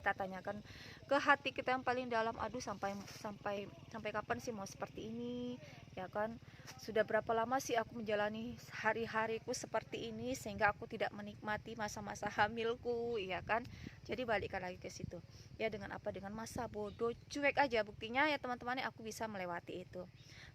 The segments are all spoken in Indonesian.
Kita tanyakan ke hati kita yang paling dalam, aduh sampai sampai sampai kapan sih mau seperti ini, ya kan? Sudah berapa lama sih aku menjalani hari-hariku seperti ini sehingga aku tidak menikmati masa-masa hamilku, ya kan? Jadi balikkan lagi ke situ. Ya dengan apa? Dengan masa bodoh, cuek aja. Buktinya ya teman-teman, aku bisa melewati itu.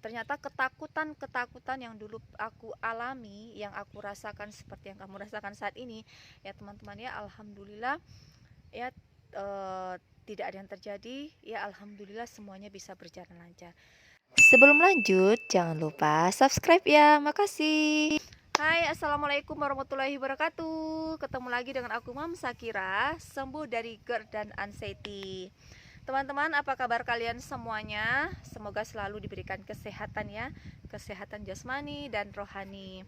Ternyata ketakutan-ketakutan yang dulu aku alami, yang aku rasakan seperti yang kamu rasakan saat ini, ya teman-teman ya, alhamdulillah ya, eh, tidak ada yang terjadi ya, alhamdulillah semuanya bisa berjalan lancar. Sebelum lanjut, jangan lupa subscribe ya. Makasih. Hai, assalamualaikum warahmatullahi wabarakatuh. Ketemu lagi dengan aku, Mam Sakira, sembuh dari GERD dan anxiety. Teman-teman, apa kabar kalian semuanya? Semoga selalu diberikan kesehatan ya, kesehatan jasmani dan rohani.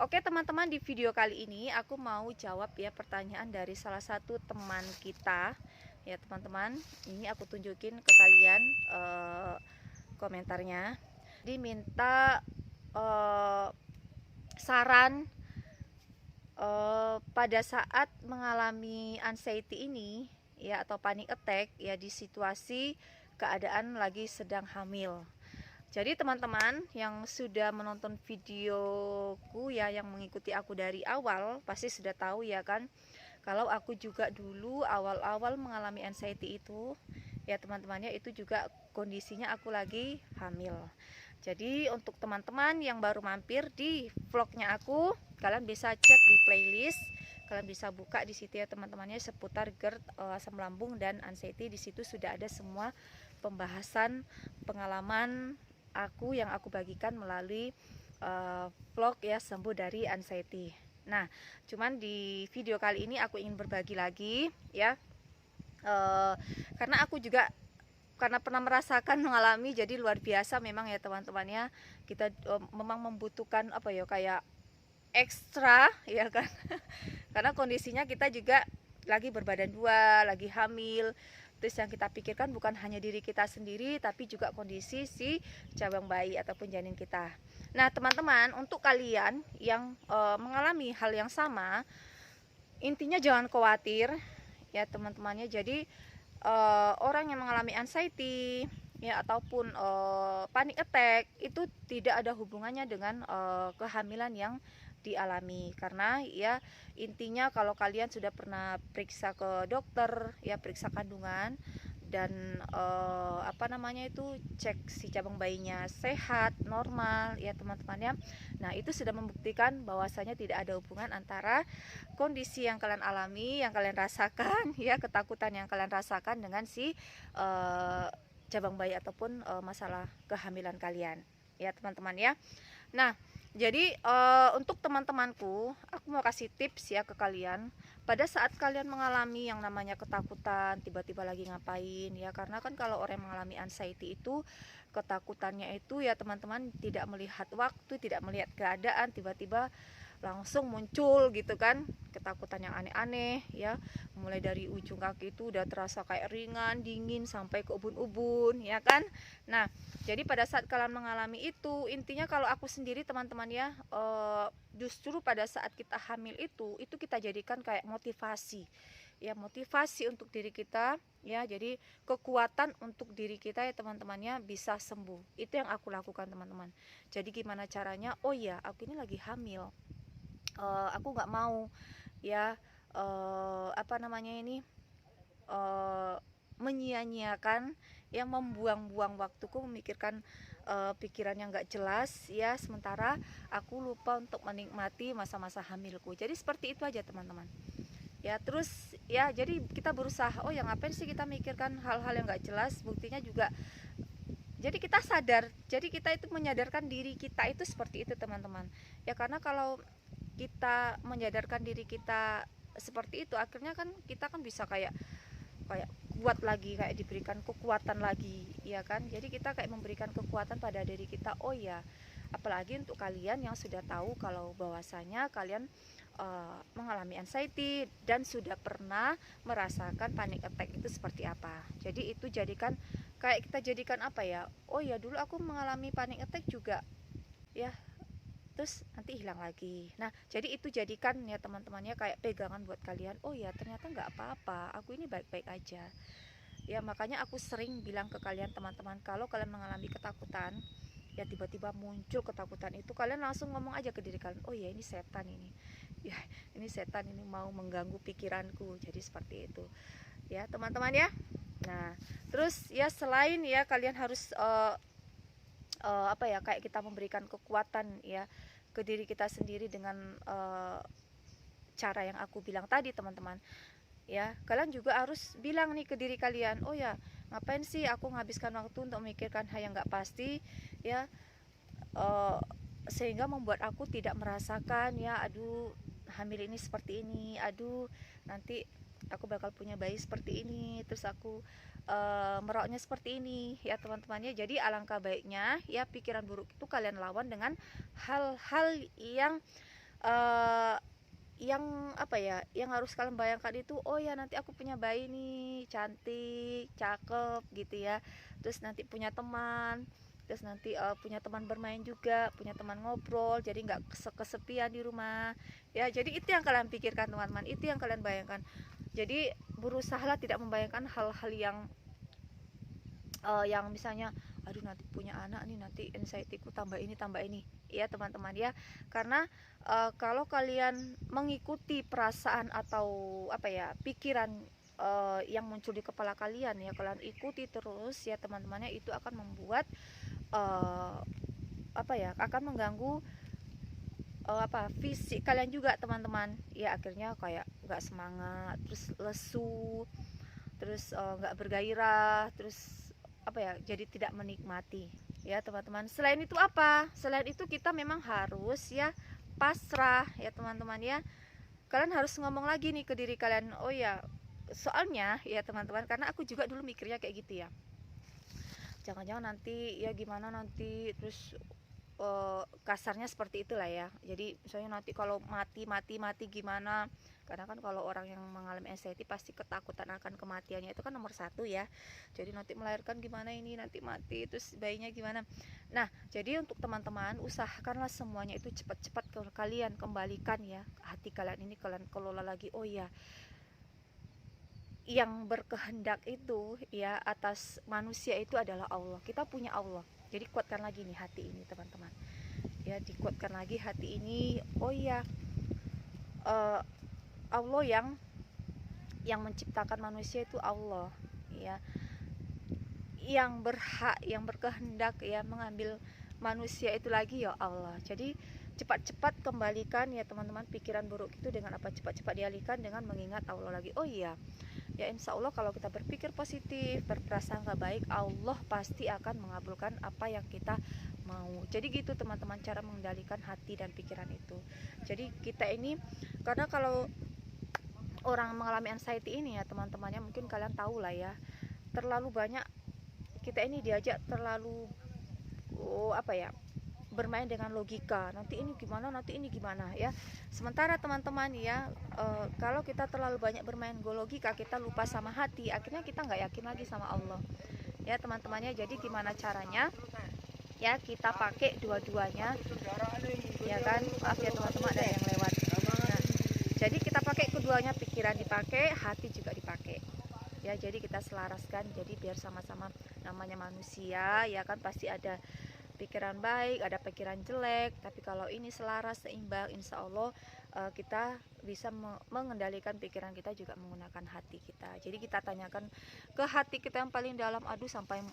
Oke teman-teman, di video kali ini aku mau jawab ya pertanyaan dari salah satu teman kita. Ya teman-teman, ini aku tunjukin ke kalian komentarnya. Diminta saran pada saat mengalami anxiety ini ya, atau panic attack ya, di situasi keadaan lagi sedang hamil. Jadi teman-teman yang sudah menonton videoku ya, yang mengikuti aku dari awal, pasti sudah tahu ya kan, kalau aku juga dulu awal-awal mengalami anxiety itu ya teman-temannya, itu juga kondisinya aku lagi hamil. Jadi untuk teman-teman yang baru mampir di vlognya aku, kalian bisa cek di playlist, kalian bisa buka di situ ya teman-temannya, seputar GERD, asam lambung dan anxiety. Di situ sudah ada semua pembahasan pengalaman aku yang aku bagikan melalui vlog ya, sembuh dari anxiety. Nah, cuman di video kali ini aku ingin berbagi lagi ya, karena aku juga karena pernah merasakan, mengalami, jadi luar biasa memang ya teman-teman ya. Kita memang membutuhkan apa ya, kayak ekstra ya kan. Karena kondisinya kita juga lagi berbadan dua, lagi hamil. Terus yang kita pikirkan bukan hanya diri kita sendiri, tapi juga kondisi si cabang bayi ataupun janin kita. Nah teman-teman, untuk kalian yang mengalami hal yang sama, intinya jangan khawatir ya teman-temannya. Jadi orang yang mengalami anxiety ya, ataupun panic attack, itu tidak ada hubungannya dengan kehamilan yang dialami. Karena ya intinya kalau kalian sudah pernah periksa ke dokter ya, periksa kandungan dan apa namanya itu, cek si cabang bayinya sehat, normal ya teman-teman ya. Nah itu sudah membuktikan bahwasanya tidak ada hubungan antara kondisi yang kalian alami, yang kalian rasakan ya, ketakutan yang kalian rasakan dengan si cabang bayi ataupun masalah kehamilan kalian ya teman-teman ya. Nah jadi untuk teman-temanku, aku mau kasih tips ya ke kalian. Pada saat kalian mengalami yang namanya ketakutan, tiba-tiba lagi ngapain ya, karena kan kalau orang yang mengalami anxiety itu, ketakutannya itu ya teman-teman, tidak melihat waktu, tidak melihat keadaan, tiba-tiba langsung muncul gitu kan, ketakutan yang aneh-aneh ya, mulai dari ujung kaki itu udah terasa kayak ringan, dingin, sampai ke ubun-ubun ya kan. Nah jadi pada saat kalian mengalami itu, intinya kalau aku sendiri teman-teman ya, justru pada saat kita hamil itu kita jadikan kayak motivasi ya, motivasi untuk diri kita ya. Jadi kekuatan untuk diri kita ya teman-temannya, bisa sembuh. Itu yang aku lakukan teman-teman. Jadi gimana caranya? Oh ya, aku ini lagi hamil, aku nggak mau ya, apa namanya ini, menyia-nyiakan yang membuang-buang waktuku memikirkan pikiran yang nggak jelas ya, sementara aku lupa untuk menikmati masa-masa hamilku. Jadi seperti itu aja teman-teman ya. Terus ya jadi kita berusaha, oh ya ngapain sih kita mikirkan hal-hal yang nggak jelas. Buktinya juga jadi kita sadar, jadi kita itu menyadarkan diri kita itu seperti itu teman-teman ya. Karena kalau kita menyadarkan diri kita seperti itu, akhirnya kan kita kan bisa kayak kayak kuat lagi, kayak diberikan kekuatan lagi ya kan. Jadi kita kayak memberikan kekuatan pada diri kita. Oh ya, apalagi untuk kalian yang sudah tahu kalau bahwasanya kalian mengalami anxiety dan sudah pernah merasakan panic attack itu seperti apa. Jadi itu jadikan kayak, kita jadikan apa ya, oh ya dulu aku mengalami panic attack juga ya, terus nanti hilang lagi. Nah, jadi itu jadikan ya teman-temannya kayak pegangan buat kalian. Oh ya, ternyata nggak apa-apa, aku ini baik-baik aja. Ya, makanya aku sering bilang ke kalian teman-teman, kalau kalian mengalami ketakutan, ya tiba-tiba muncul ketakutan itu, kalian langsung ngomong aja ke diri kalian, oh ya ini setan ini. Ya, ini setan ini mau mengganggu pikiranku. Jadi seperti itu. Ya, teman-teman ya. Nah, terus ya selain ya kalian harus apa ya, kayak kita memberikan kekuatan ya ke diri kita sendiri dengan cara yang aku bilang tadi teman-teman ya, kalian juga harus bilang nih ke diri kalian, oh ya ngapain sih aku menghabiskan waktu untuk memikirkan hal yang nggak pasti ya, sehingga membuat aku tidak merasakan ya, aduh hamil ini seperti ini, aduh nanti aku bakal punya bayi seperti ini, terus aku merawatnya seperti ini ya teman-temannya. Jadi alangkah baiknya ya pikiran buruk itu kalian lawan dengan hal-hal uh, yang apa ya, yang harus kalian bayangkan itu, oh ya nanti aku punya bayi nih cantik cakep gitu ya, terus nanti punya teman, terus nanti punya teman bermain juga, punya teman ngobrol, jadi nggak kesepian di rumah ya. Jadi itu yang kalian pikirkan teman-teman, itu yang kalian bayangkan. Jadi berusahalah tidak membayangkan hal-hal yang misalnya aduh nanti punya anak nih, nanti anxiety ku tambah ini ya teman-teman ya. Karena kalau kalian mengikuti perasaan atau apa ya, pikiran yang muncul di kepala kalian ya, kalian ikuti terus ya teman-temannya, itu akan membuat apa ya, akan mengganggu apa, fisik kalian juga teman-teman ya. Akhirnya kayak nggak semangat, terus lesu, terus nggak bergairah, terus apa ya, jadi tidak menikmati ya teman-teman. Selain itu apa, selain itu kita memang harus ya pasrah ya teman-teman ya. Kalian harus ngomong lagi nih ke diri kalian, oh ya soalnya ya teman-teman, karena aku juga dulu mikirnya kayak gitu ya, jangan-jangan nanti ya gimana nanti, terus kasarnya seperti itulah ya. Jadi misalnya nanti kalau mati gimana, karena kan kalau orang yang mengalami anxiety pasti ketakutan akan kematiannya itu kan nomor satu ya. Jadi nanti melahirkan gimana, ini nanti mati, terus bayinya gimana. Nah, jadi untuk teman-teman usahakanlah semuanya itu cepat-cepat kalian kembalikan ya, hati kalian ini kalian kelola lagi. Oh ya, yang berkehendak itu ya atas manusia itu adalah Allah. Kita punya Allah. Jadi kuatkan lagi nih hati ini teman-teman ya, dikuatkan lagi hati ini. Oh iya, Allah yang menciptakan manusia itu Allah ya, yang berhak, yang berkehendak ya mengambil manusia itu lagi ya Allah. Jadi cepat-cepat kembalikan ya teman-teman pikiran buruk itu dengan apa, cepat-cepat dialihkan dengan mengingat Allah lagi. Oh iya ya, insya Allah kalau kita berpikir positif, berprasangka baik, Allah pasti akan mengabulkan apa yang kita mau. Jadi gitu teman-teman, cara mengendalikan hati dan pikiran itu. Jadi kita ini, karena kalau orang mengalami anxiety ini ya teman-temannya, mungkin kalian tahu lah ya, terlalu banyak kita ini diajak terlalu apa ya, bermain dengan logika, nanti ini gimana ya. Sementara teman-teman ya, kalau kita terlalu banyak bermain logika, kita lupa sama hati, akhirnya kita nggak yakin lagi sama Allah ya teman-temannya. Jadi gimana caranya ya, kita pakai dua-duanya ya kan. Maaf ya teman-teman, ada yang lewat. Nah, jadi kita pakai keduanya, pikiran dipakai, hati juga dipakai ya. Jadi kita selaraskan, jadi biar sama-sama, namanya manusia ya kan, pasti ada pikiran baik, ada pikiran jelek, tapi kalau ini selaras, seimbang, insya Allah kita bisa mengendalikan pikiran kita juga menggunakan hati kita. Jadi kita tanyakan ke hati kita yang paling dalam, aduh sampai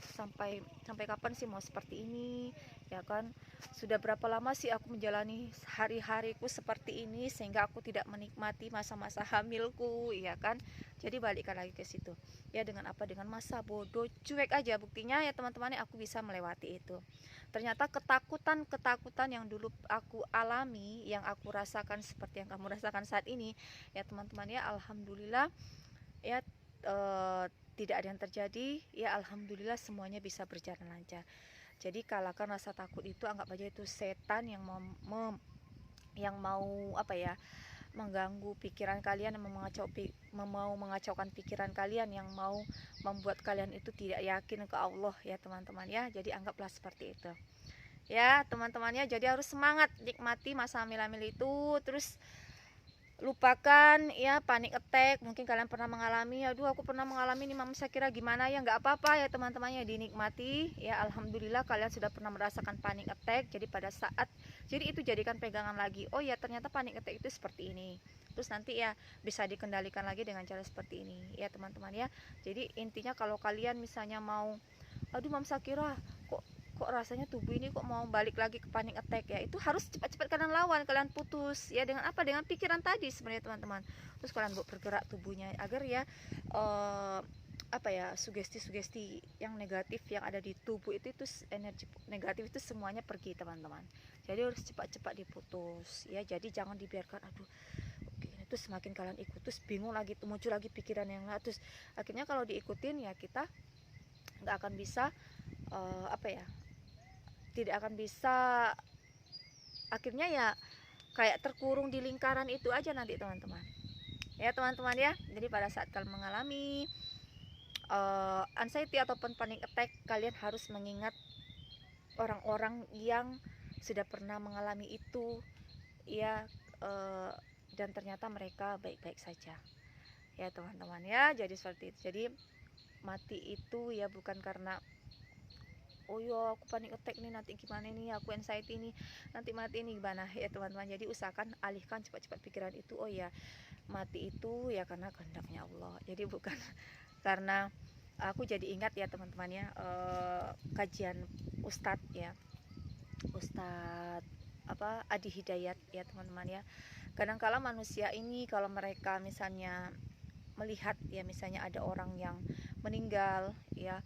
kapan sih mau seperti ini ya kan, sudah berapa lama sih aku menjalani hari-hariku seperti ini sehingga aku tidak menikmati masa-masa hamilku ya kan. Jadi balikkan lagi ke situ ya, dengan apa, dengan masa bodoh cuek aja, buktinya ya teman-teman, aku bisa melewati itu. Ternyata ketakutan yang dulu aku alami, yang aku rasakan seperti yang kamu rasakan saat ini ya teman-teman ya, alhamdulillah ya, tidak ada yang terjadi ya, alhamdulillah semuanya bisa berjalan lancar. Jadi kalahkan rasa takut itu, anggap aja itu setan yang mau apa ya, mengganggu pikiran kalian, yang mau mengacaukan pikiran kalian, yang mau membuat kalian itu tidak yakin ke Allah ya teman-teman ya. Jadi anggaplah seperti itu ya teman-temannya. Jadi harus semangat nikmati masa hamil-hamil itu. Terus lupakan ya panic attack. Mungkin kalian pernah mengalami, aduh aku pernah mengalami nih Mama Syakira, gimana ya, nggak apa-apa ya teman-temannya, dinikmati ya. Alhamdulillah kalian sudah pernah merasakan panic attack. Jadi pada saat, jadi itu jadikan pegangan lagi, oh ya ternyata panic attack itu seperti ini. Terus nanti ya bisa dikendalikan lagi dengan cara seperti ini ya teman-teman ya. Jadi intinya kalau kalian misalnya mau, aduh Mama Syakira kok rasanya tubuh ini kok mau balik lagi ke panic attack ya, itu harus cepat-cepat kalian lawan, kalian putus ya. Dengan apa? Dengan pikiran tadi sebenarnya teman-teman. Terus kalian buat bergerak tubuhnya agar ya apa ya, sugesti-sugesti yang negatif yang ada di tubuh itu energi negatif itu semuanya pergi teman-teman. Jadi harus cepat-cepat diputus ya. Jadi jangan dibiarkan, aduh itu semakin kalian ikut terus bingung lagi, muncul lagi pikiran yang lain. Terus akhirnya kalau diikutin ya kita nggak akan bisa apa ya, tidak akan bisa, akhirnya ya kayak terkurung di lingkaran itu aja nanti teman-teman ya teman-teman ya. Jadi pada saat kalian mengalami anxiety ataupun panic attack, kalian harus mengingat orang-orang yang sudah pernah mengalami itu ya, dan ternyata mereka baik-baik saja ya teman-teman ya. Jadi seperti itu. Jadi mati itu ya bukan karena, oh ya aku panik attack nih, nanti gimana nih, aku anxiety nih, nanti mati nih gimana ya teman-teman. Jadi usahakan alihkan cepat-cepat pikiran itu, oh ya mati itu ya karena kehendaknya Allah. Jadi bukan karena, aku jadi ingat ya teman-teman ya, kajian Ustadz ya, Ustadz apa Adi Hidayat ya teman-teman ya. Kadang-kala manusia ini kalau mereka misalnya melihat ya, misalnya ada orang yang meninggal ya,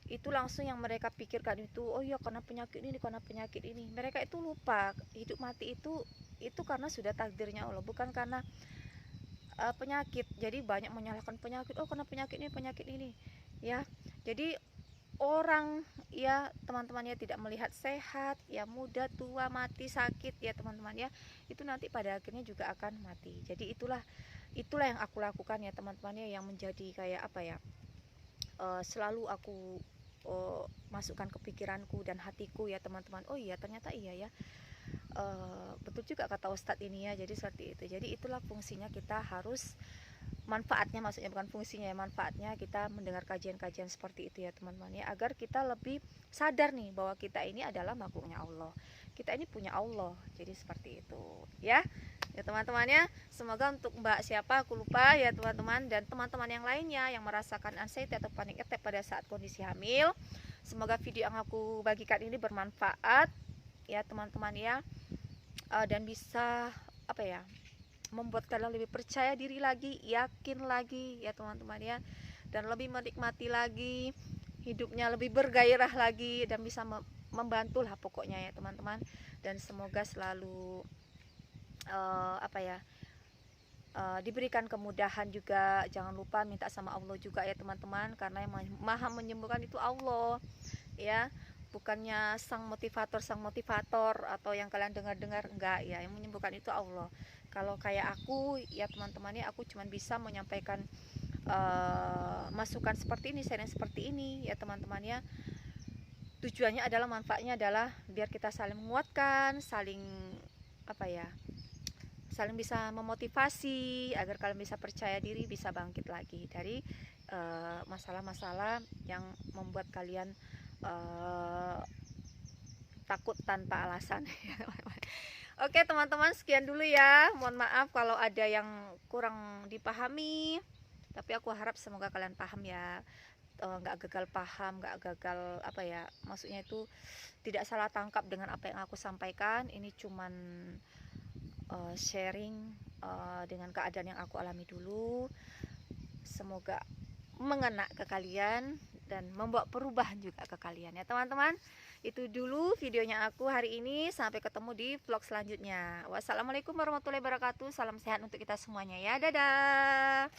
itu langsung yang mereka pikirkan itu, oh ya karena penyakit ini, karena penyakit ini. Mereka itu lupa hidup mati itu karena sudah takdirnya Allah, bukan karena penyakit. Jadi banyak menyalahkan penyakit, oh karena penyakit ini ya. Jadi orang ya teman-temannya tidak melihat sehat ya, muda tua mati sakit ya teman-teman ya, itu nanti pada akhirnya juga akan mati. Jadi itulah yang aku lakukan ya teman-temannya, yang menjadi kayak apa ya, selalu aku masukkan ke pikiranku dan hatiku ya teman-teman. Oh iya ternyata iya ya, betul juga kata Ustadz ini ya. Jadi seperti itu. Jadi itulah fungsinya kita harus, manfaatnya maksudnya, bukan fungsinya ya, manfaatnya kita mendengar kajian-kajian seperti itu ya teman-teman ya, agar kita lebih sadar nih bahwa kita ini adalah makhluknya Allah, kita ini punya Allah. Jadi seperti itu ya teman-teman ya. Semoga untuk Mbak siapa aku lupa ya teman-teman, dan teman-teman yang lainnya yang merasakan anxiety atau panic attack pada saat kondisi hamil, semoga video yang aku bagikan ini bermanfaat ya teman-teman ya, dan bisa apa ya, membuat kalian lebih percaya diri lagi, yakin lagi ya teman-teman ya, dan lebih menikmati lagi hidupnya, lebih bergairah lagi, dan bisa membantu lah pokoknya ya teman-teman. Dan semoga selalu apa ya, diberikan kemudahan juga. Jangan lupa minta sama Allah juga ya teman-teman, karena yang maha menyembuhkan itu Allah ya, bukannya sang motivator atau yang kalian dengar-dengar, enggak ya, yang menyembuhkan itu Allah. Kalau kayak aku ya teman-teman ya, aku cuma bisa menyampaikan masukan seperti ini, sharing seperti ini ya teman-teman ya. Tujuannya adalah, manfaatnya adalah biar kita saling menguatkan, saling apa ya, saling bisa memotivasi agar kalian bisa percaya diri, bisa bangkit lagi dari masalah-masalah yang membuat kalian takut tanpa alasan. Oke teman-teman, sekian dulu ya. Mohon maaf kalau ada yang kurang dipahami, tapi aku harap semoga kalian paham ya, nggak gagal paham, nggak gagal apa ya, maksudnya itu tidak salah tangkap dengan apa yang aku sampaikan. Ini cuman sharing dengan keadaan yang aku alami dulu. Semoga mengena ke kalian dan membawa perubahan juga ke kalian ya teman-teman. Itu dulu videonya aku hari ini, sampai ketemu di vlog selanjutnya. Wassalamualaikum warahmatullahi wabarakatuh. Salam sehat untuk kita semuanya ya, dadah.